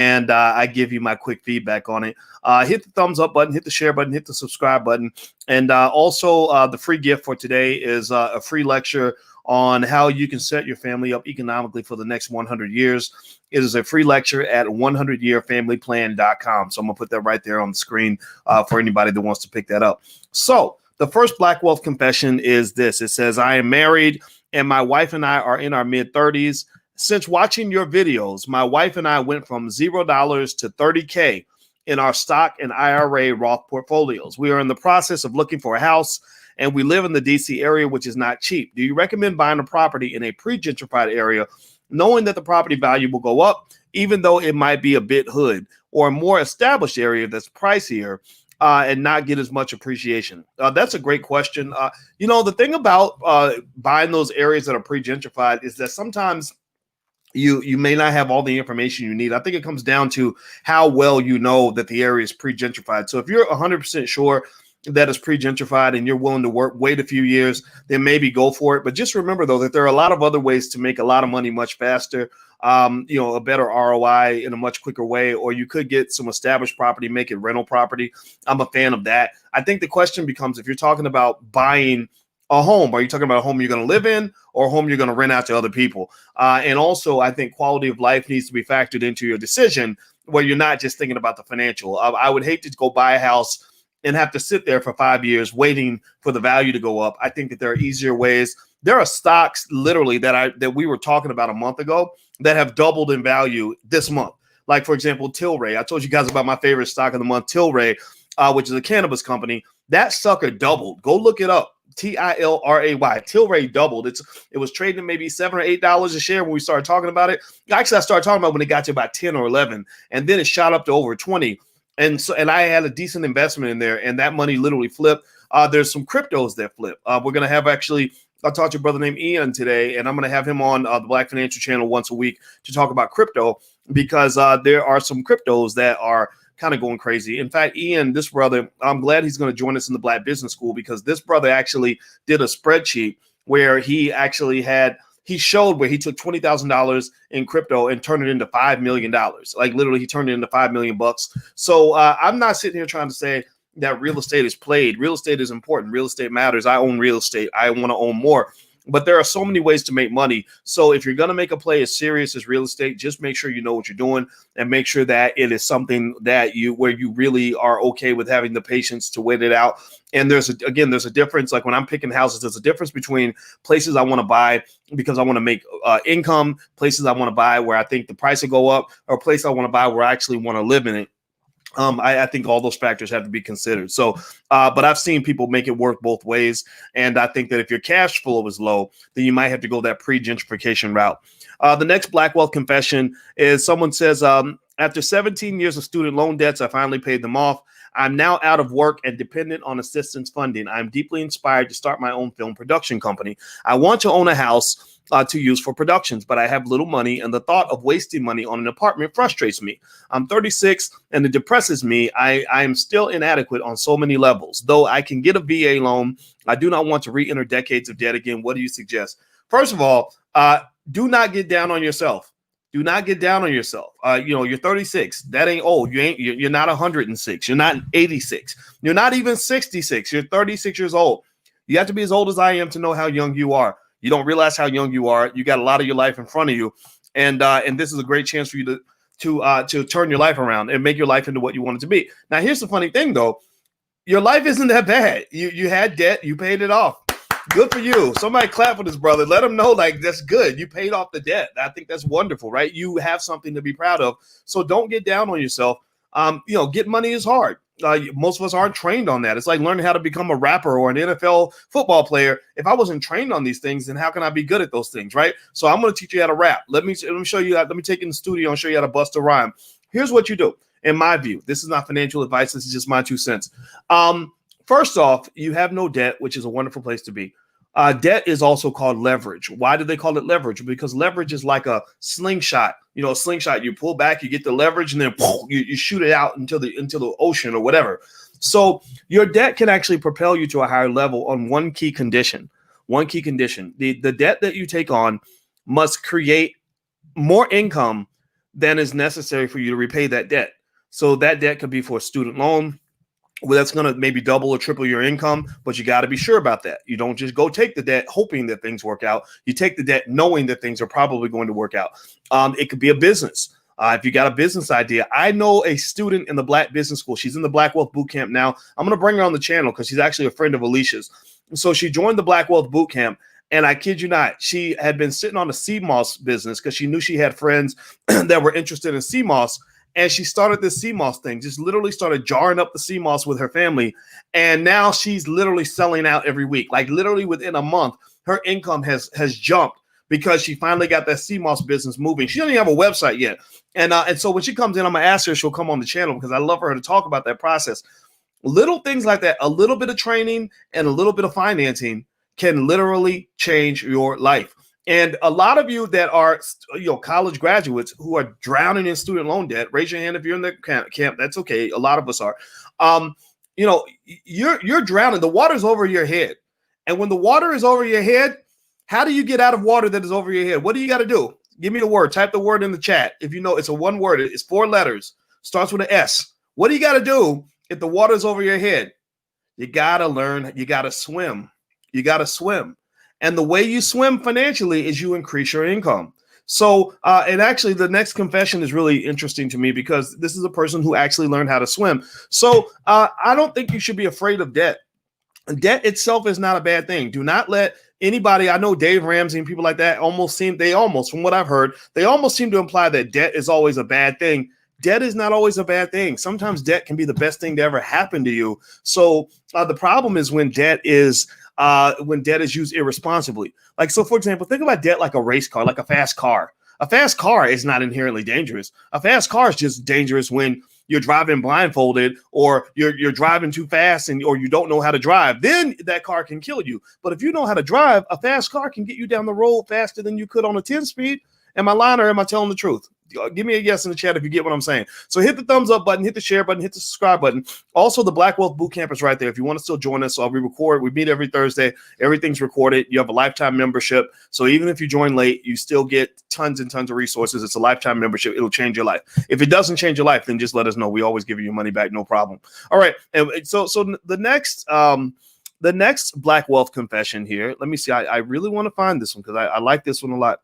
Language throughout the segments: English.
and I give you my quick feedback on it. Hit the thumbs up button, hit the share button, hit the subscribe button. And also the free gift for today is a free lecture on how you can set your family up economically for the next 100 years. It is a free lecture at 100yearfamilyplan.com. So I'm going to put that right there on the screen for anybody that wants to pick that up. So the first Black Wealth confession is this. It says, I am married and my wife and I are in our mid-30s. Since watching your videos, my wife and I went from $0 to $30K in our stock and IRA Roth portfolios. We are in the process of looking for a house, and we live in the DC area, which is not cheap. Do you recommend buying a property in a pre-gentrified area, knowing that the property value will go up, even though it might be a bit hood, or a more established area that's pricier and not get as much appreciation? That's a great question. The thing about buying those areas that are pre-gentrified is that sometimes you may not have all the information you need. I think it comes down to how well you know that the area is pre-gentrified. So if you're 100% sure that it's pre-gentrified and you're willing to wait a few years, then maybe go for it. But just remember, though, that there are a lot of other ways to make a lot of money much faster, a better ROI in a much quicker way, or you could get some established property, make it rental property. I'm a fan of that. I think the question becomes, if you're talking about buying a home, are you talking about a home you're going to live in or a home you're going to rent out to other people? And also, I think quality of life needs to be factored into your decision, where you're not just thinking about the financial. I would hate to go buy a house and have to sit there for 5 years waiting for the value to go up. I think that there are easier ways. There are stocks literally that we were talking about a month ago that have doubled in value this month. Like, for example, Tilray. I told you guys about my favorite stock of the month, Tilray, which is a cannabis company. That sucker doubled. Go look it up. Tilray. Tilray doubled. It was trading maybe $7 or $8 a share when we started talking about it. Actually, I started talking about when it got to about 10 or 11, and then it shot up to over 20. And I had a decent investment in there, and that money literally flipped. There's some cryptos that flip. We're going to have I'll talk to a brother named Ian today, and I'm going to have him on the Black Financial Channel once a week to talk about crypto, because there are some cryptos that are kind of going crazy. In fact, Ian, this brother, I'm glad he's going to join us in the Black Business School, because this brother actually did a spreadsheet where he showed where he took $20,000 in crypto and turned it into $5 million. Like literally he turned it into $5 million bucks. So I'm not sitting here trying to say that real estate is played. Real estate is important. Real estate matters. I own real estate. I want to own more. But there are so many ways to make money. So if you're going to make a play as serious as real estate, just make sure you know what you're doing and make sure that it is something that where you really are okay with having the patience to wait it out. And there's a difference. Like when I'm picking houses, there's a difference between places I want to buy because I want to make income, places I want to buy where I think the price will go up, or a place I want to buy where I actually want to live in it. I think all those factors have to be considered. So, but I've seen people make it work both ways. And I think that if your cash flow is low, then you might have to go that pre-gentrification route. The next Black Wealth confession is someone says, after 17 years of student loan debts, I finally paid them off. I'm now out of work and dependent on assistance funding. I'm deeply inspired to start my own film production company. I want to own a house to use for productions, but I have little money, and the thought of wasting money on an apartment frustrates me. I'm 36 and it depresses me. I am still inadequate on so many levels. Though I can get a VA loan, I do not want to re-enter decades of debt again. What do you suggest? First of all, do not get down on yourself. Do not get down on yourself. You're 36. That ain't old. You're not 106. You're not 86. You're not even 66. You're 36 years old. You have to be as old as I am to know how young you are. You don't realize how young you are. You got a lot of your life in front of you, and this is a great chance for you to turn your life around and make your life into what you want it to be. Now, here's the funny thing, though. Your life isn't that bad. You had debt. You paid it off. Good for you. Somebody clap for this brother. Let him know, like, that's good. You paid off the debt. I think that's wonderful, right? You have something to be proud of. So don't get down on yourself. Getting money is hard. Most of us aren't trained on that. It's like learning how to become a rapper or an NFL football player. If I wasn't trained on these things, then how can I be good at those things, right? So I'm going to teach you how to rap. Let me show you. Let me take you in the studio and show you how to bust a rhyme. Here's what you do. In my view, this is not financial advice. This is just my 2 cents. First off, you have no debt, which is a wonderful place to be. Debt is also called leverage. Why do they call it leverage? Because leverage is like a slingshot. A slingshot, you pull back, you get the leverage, and then you shoot it out into the ocean or whatever. So your debt can actually propel you to a higher level on one key condition. The debt that you take on must create more income than is necessary for you to repay that debt. So that debt could be for a student loan. Well, that's going to maybe double or triple your income, but you got to be sure about that. You don't just go take the debt hoping that things work out. You take the debt knowing that things are probably going to work out. It could be a business. If you got a business idea, I know a student in the Black Business School. She's in the Black Wealth Bootcamp now. I'm going to bring her on the channel because she's actually a friend of Alicia's. So she joined the Black Wealth Bootcamp. And I kid you not, she had been sitting on a CMOS business because she knew she had friends that were interested in CMOS. And she started this CMOS thing, just literally started jarring up the CMOS with her family. And now she's literally selling out every week. Like literally within a month, her income has jumped because she finally got that CMOS business moving. She doesn't even have a website yet. And so when she comes in, I'm going to ask her, she'll come on the channel because I love for her to talk about that process. Little things like that, a little bit of training and a little bit of financing can literally change your life. And a lot of you that are, college graduates who are drowning in student loan debt, raise your hand if you're in the camp. That's okay. A lot of us are. You're drowning. The water's over your head. And when the water is over your head, how do you get out of water that is over your head? What do you got to do? Give me the word. Type the word in the chat. If you know, it's a one word. It's 4 letters. Starts with an S. What do you got to do if the water's over your head? You got to learn. You got to swim. You got to swim. And the way you swim financially is you increase your income. So, and actually the next confession is really interesting to me because this is a person who actually learned how to swim. So I don't think you should be afraid of debt. Debt itself is not a bad thing. Do not let anybody, I know Dave Ramsey and people like that from what I've heard, they almost seem to imply that debt is always a bad thing. Debt is not always a bad thing. Sometimes debt can be the best thing to ever happen to you. So the problem is when debt is used irresponsibly. Like, so for example, think about debt like a race car, like a fast car. A fast car is not inherently dangerous. A fast car is just dangerous when you're driving blindfolded or you're driving too fast or you don't know how to drive. Then that car can kill you. But if you know how to drive, a fast car can get you down the road faster than you could on a 10-speed. Am I lying or am I telling the truth? Give me a yes in the chat if you get what I'm saying. So hit the thumbs up button, hit the share button, hit the subscribe button. Also, the Black Wealth Bootcamp is right there. If you want to still join us, we record. We meet every Thursday. Everything's recorded. You have a lifetime membership. So even if you join late, you still get tons and tons of resources. It's a lifetime membership. It'll change your life. If it doesn't change your life, then just let us know. We always give you your money back, no problem. All right. And so the next Black Wealth confession here. Let me see. I really want to find this one because I like this one a lot.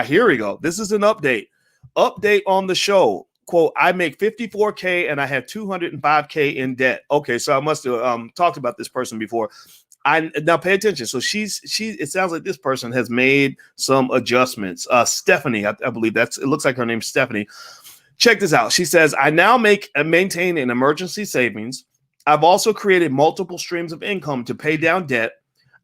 Here we go. This is an update. Update on the show. Quote, I make $54K and I have $205K in debt. Okay, so I must have talked about this person before. Now pay attention. So it sounds like this person has made some adjustments. Stephanie, I believe it looks like her name's Stephanie. Check this out. She says, I now maintain an emergency savings. I've also created multiple streams of income to pay down debt.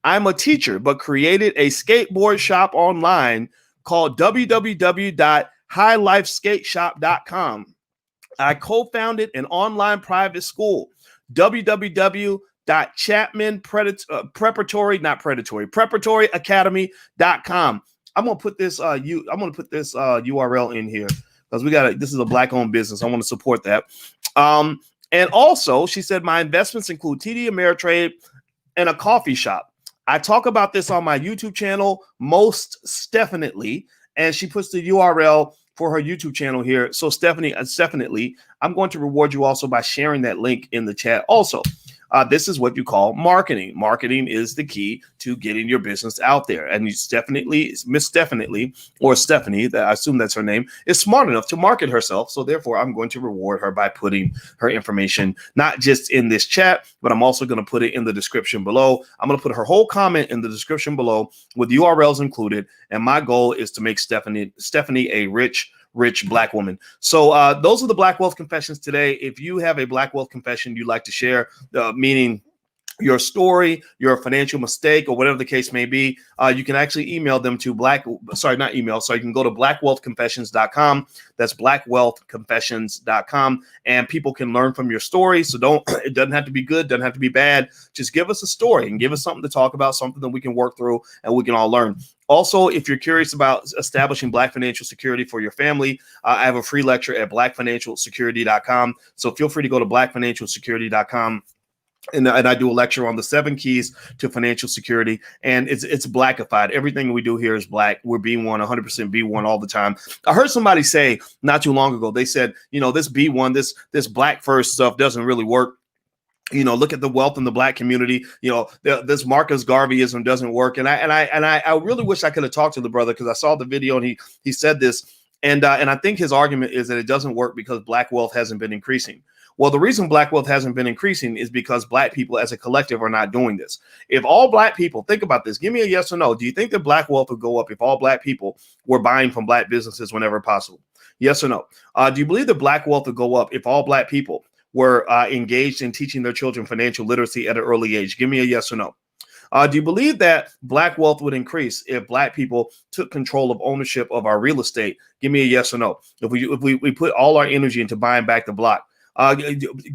I'm a teacher, but created a skateboard shop online called www.highlifeskateshop.com. I co-founded an online private school, preparatoryacademy.com. I'm gonna put this URL in here because this is a Black-owned business. I want to support that. And also, she said my investments include TD Ameritrade and a coffee shop. I talk about this on my YouTube channel, most definitely, and she puts the URL for her YouTube channel here. So Stephanie, definitely, I'm going to reward you also by sharing that link in the chat. Also, this is what you call marketing. Marketing is the key to getting your business out there. And Miss Stephanie, or Stephanie, I assume that's her name, is smart enough to market herself. So therefore, I'm going to reward her by putting her information, not just in this chat, but I'm also going to put it in the description below. I'm going to put her whole comment in the description below with URLs included. And my goal is to make Stephanie a rich Black woman. So those are the Black Wealth Confessions today. If you have a Black Wealth confession you'd like to share, meaning your story, your financial mistake, or whatever the case may be, you can actually email them to you can go to blackwealthconfessions.com. That's blackwealthconfessions.com, and people can learn from your story. So it doesn't have to be good, doesn't have to be bad. Just give us a story and give us something to talk about, something that we can work through and we can all learn. Also, if you're curious about establishing Black financial security for your family, I have a free lecture at blackfinancialsecurity.com. So feel free to go to blackfinancialsecurity.com. And I do a lecture on the 7 keys to financial security, and it's blackified. Everything we do here is black. We're B1, 100% B1 all the time. I heard somebody say not too long ago, they said, this B1, this black first stuff doesn't really work. Look at the wealth in the black community. This Marcus Garveyism doesn't work. And I really wish I could have talked to the brother, because I saw the video and he said this. And I think his argument is that it doesn't work because black wealth hasn't been increasing. Well, the reason black wealth hasn't been increasing is because black people as a collective are not doing this. If all black people, think about this, give me a yes or no. Do you think that black wealth would go up if all black people were buying from black businesses whenever possible? Yes or no? Do you believe that black wealth would go up if all black people were engaged in teaching their children financial literacy at an early age? Give me a yes or no. Do you believe that black wealth would increase if black people took control of ownership of our real estate? Give me a yes or no. If we put all our energy into buying back the block,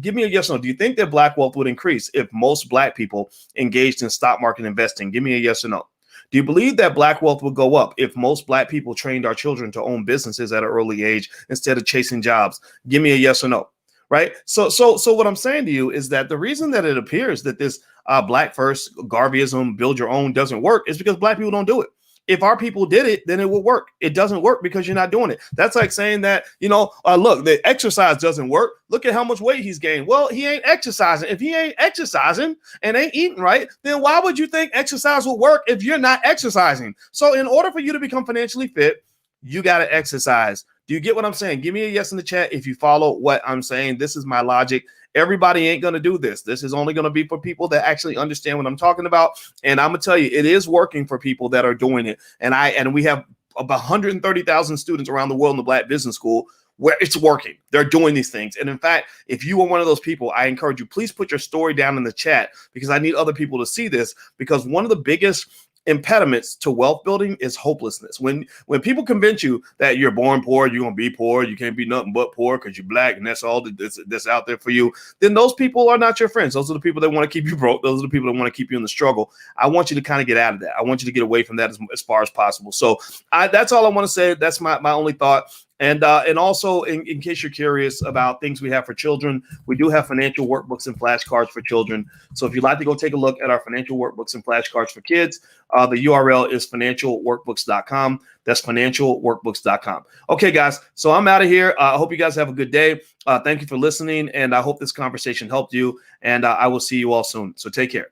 give me a yes or no. Do you think that black wealth would increase if most black people engaged in stock market investing? Give me a yes or no. Do you believe that black wealth would go up if most black people trained our children to own businesses at an early age instead of chasing jobs? Give me a yes or no. Right. So what I'm saying to you is that the reason that it appears that this black first Garveyism, build your own, doesn't work is because black people don't do it. If our people did it, then it would work. It doesn't work because you're not doing it. That's like saying that, look, the exercise doesn't work. Look at how much weight he's gained. Well, he ain't exercising. If he ain't exercising and ain't eating right, then why would you think exercise will work if you're not exercising? So in order for you to become financially fit, you got to exercise. Do you get what I'm saying? Give me a yes in the chat if you follow what I'm saying. This is my logic. Everybody ain't going to do this. This is only going to be for people that actually understand what I'm talking about. And I'm going to tell you, it is working for people that are doing it. And we have about 130,000 students around the world in the Black Business School where it's working. They're doing these things. And in fact, if you are one of those people, I encourage you, please put your story down in the chat, because I need other people to see this, because one of the biggest impediments to wealth building is hopelessness. When people convince you that you're born poor, you're gonna be poor, you can't be nothing but poor because you're black and that's all that's out there for you, then those people are not your friends. Those are the people that want to keep you broke. Those are the people that want to keep you in the struggle. I want you to kind of get out of that. I want you to get away from that as far as possible. So that's all I want to say. That's my only thought. And also, in case you're curious about things we have for children, we do have financial workbooks and flashcards for children. So if you'd like to go take a look at our financial workbooks and flashcards for kids, the URL is financialworkbooks.com. That's financialworkbooks.com. Okay, guys, so I'm out of here. I hope you guys have a good day. Thank you for listening, and I hope this conversation helped you, and I will see you all soon. So take care.